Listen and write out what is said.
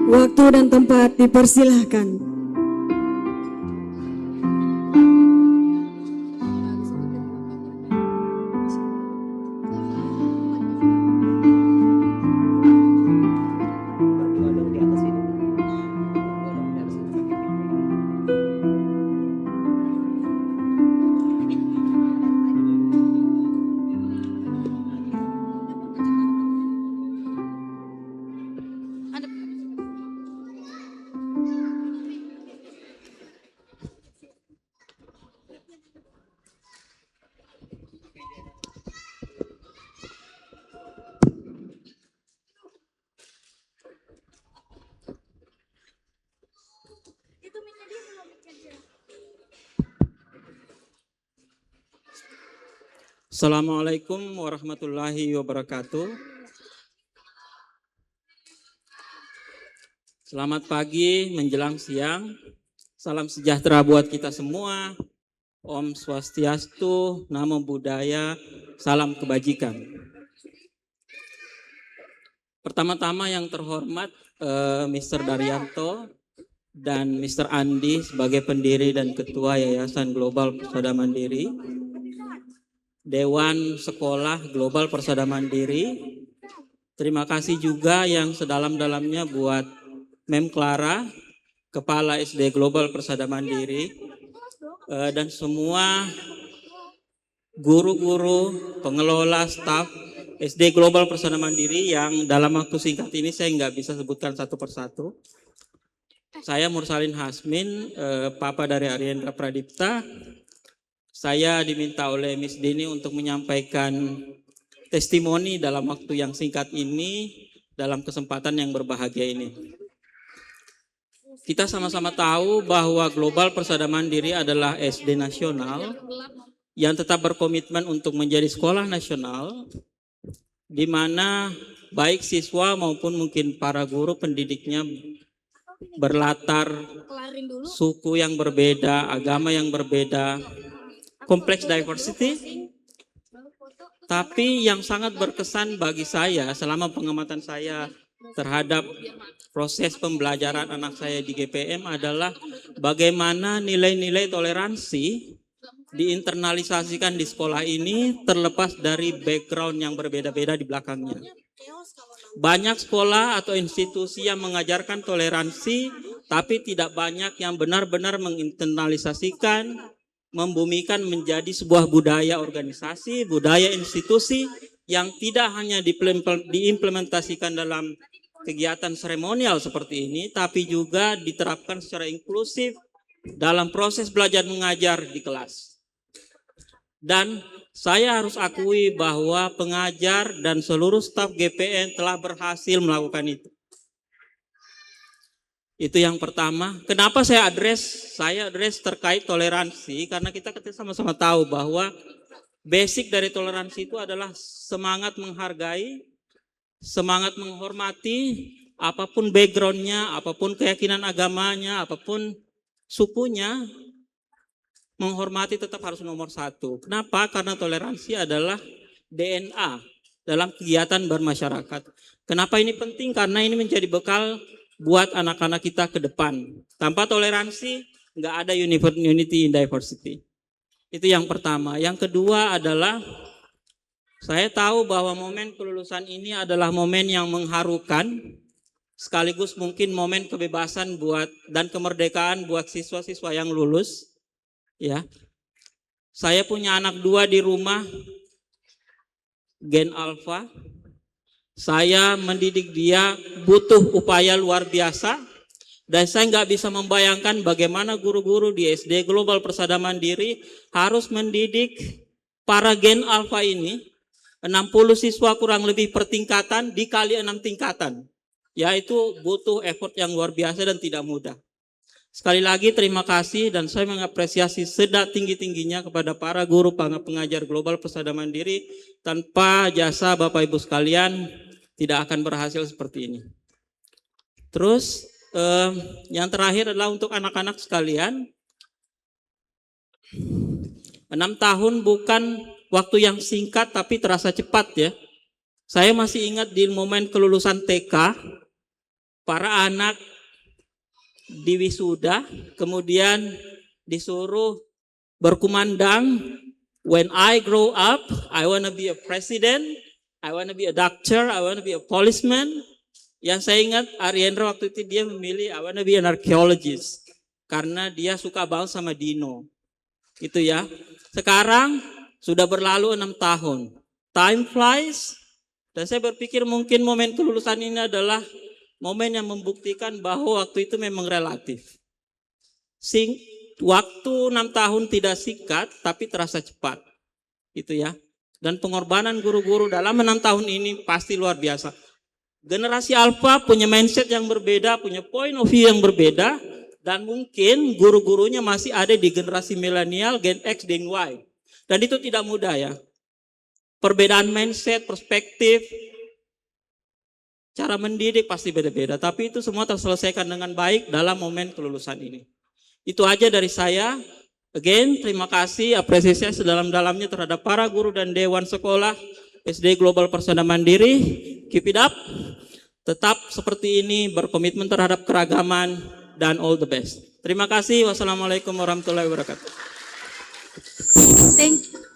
Waktu dan tempat dipersilahkan. Assalamualaikum warahmatullahi wabarakatuh. Selamat pagi menjelang siang. Salam sejahtera buat kita semua. Om Swastiastu, Namo Buddhaya, salam kebajikan. Pertama-tama yang terhormat Mr. Daryanto dan Mr. Andi sebagai pendiri dan ketua Yayasan Global Persada Mandiri, Dewan Sekolah Global Persada Mandiri. Terima kasih juga yang sedalam-dalamnya buat Mem Clara, Kepala SD Global Persada Mandiri, dan semua guru-guru, pengelola, staf SD Global Persada Mandiri yang dalam waktu singkat ini saya nggak bisa sebutkan satu persatu. Saya Mursalin Hasmin, Papa dari Ariendra Pradipta. Saya diminta oleh Miss Dini untuk menyampaikan testimoni dalam waktu yang singkat ini, dalam kesempatan yang berbahagia ini. Kita sama-sama tahu bahwa Global Persada Mandiri adalah SD nasional yang tetap berkomitmen untuk menjadi sekolah nasional, di mana baik siswa maupun mungkin para guru pendidiknya berlatar suku yang berbeda, agama yang berbeda, kompleks diversity. Tapi yang sangat berkesan bagi saya selama pengamatan saya terhadap proses pembelajaran anak saya di GPM adalah bagaimana nilai-nilai toleransi diinternalisasikan di sekolah ini terlepas dari background yang berbeda-beda di belakangnya. Banyak sekolah atau institusi yang mengajarkan toleransi, tapi tidak banyak yang benar-benar menginternalisasikan, membumikan menjadi sebuah budaya organisasi, budaya institusi yang tidak hanya diimplementasikan dalam kegiatan seremonial seperti ini, tapi juga diterapkan secara inklusif dalam proses belajar mengajar di kelas. Dan saya harus akui bahwa pengajar dan seluruh staf GPN telah berhasil melakukan itu. Itu yang pertama. Kenapa saya address terkait toleransi? Karena kita sama-sama tahu bahwa basic dari toleransi itu adalah semangat menghargai, semangat menghormati, apapun backgroundnya, apapun keyakinan agamanya, apapun sukunya, menghormati tetap harus nomor satu. Kenapa? Karena toleransi adalah DNA dalam kegiatan bermasyarakat. Kenapa ini penting? Karena ini menjadi bekal buat anak-anak kita ke depan. Tanpa toleransi, nggak ada unity in diversity. Itu yang pertama. Yang kedua adalah, saya tahu bahwa momen kelulusan ini adalah momen yang mengharukan, sekaligus mungkin momen kebebasan dan kemerdekaan buat siswa-siswa yang lulus. Ya, saya punya anak 2 di rumah, Gen Alpha. Saya mendidik dia butuh upaya luar biasa, dan saya nggak bisa membayangkan bagaimana guru-guru di SD Global Persada Mandiri harus mendidik para Gen Alpha ini, 60 siswa kurang lebih per tingkatan dikali 6 tingkatan. Ya, itu butuh effort yang luar biasa dan tidak mudah. Sekali lagi terima kasih, dan saya mengapresiasi setinggi-tingginya kepada para guru pengajar Global Persada Mandiri. Tanpa jasa Bapak Ibu sekalian tidak akan berhasil seperti ini. Terus yang terakhir adalah untuk anak-anak sekalian. 6 tahun bukan waktu yang singkat tapi terasa cepat ya. Saya masih ingat di momen kelulusan TK, para anak diwisuda, kemudian disuruh berkumandang, when I grow up, I want to be a president, I want to be a doctor, I want to be a policeman. Yang saya ingat Ariendra waktu itu dia memilih I want to be an archaeologist karena dia suka banget sama dino. Itu ya. Sekarang sudah berlalu 6 tahun. Time flies. Dan saya berpikir mungkin momen kelulusan ini adalah momen yang membuktikan bahwa waktu itu memang relatif. Waktu 6 tahun tidak singkat tapi terasa cepat. Itu ya. Dan pengorbanan guru-guru dalam 6 tahun ini pasti luar biasa. Generasi Alpha punya mindset yang berbeda, punya point of view yang berbeda, dan mungkin guru-gurunya masih ada di generasi milenial, Gen X, Gen Y. Dan itu tidak mudah ya. Perbedaan mindset, perspektif, cara mendidik pasti beda-beda, tapi itu semua terselesaikan dengan baik dalam momen kelulusan ini. Itu aja dari saya. Again, terima kasih, apresiasi sedalam-dalamnya terhadap para guru dan dewan sekolah SD Global Persada Mandiri. Keep it up. Tetap seperti ini, berkomitmen terhadap keragaman, dan all the best. Terima kasih. Wassalamualaikum warahmatullahi wabarakatuh. Thank you.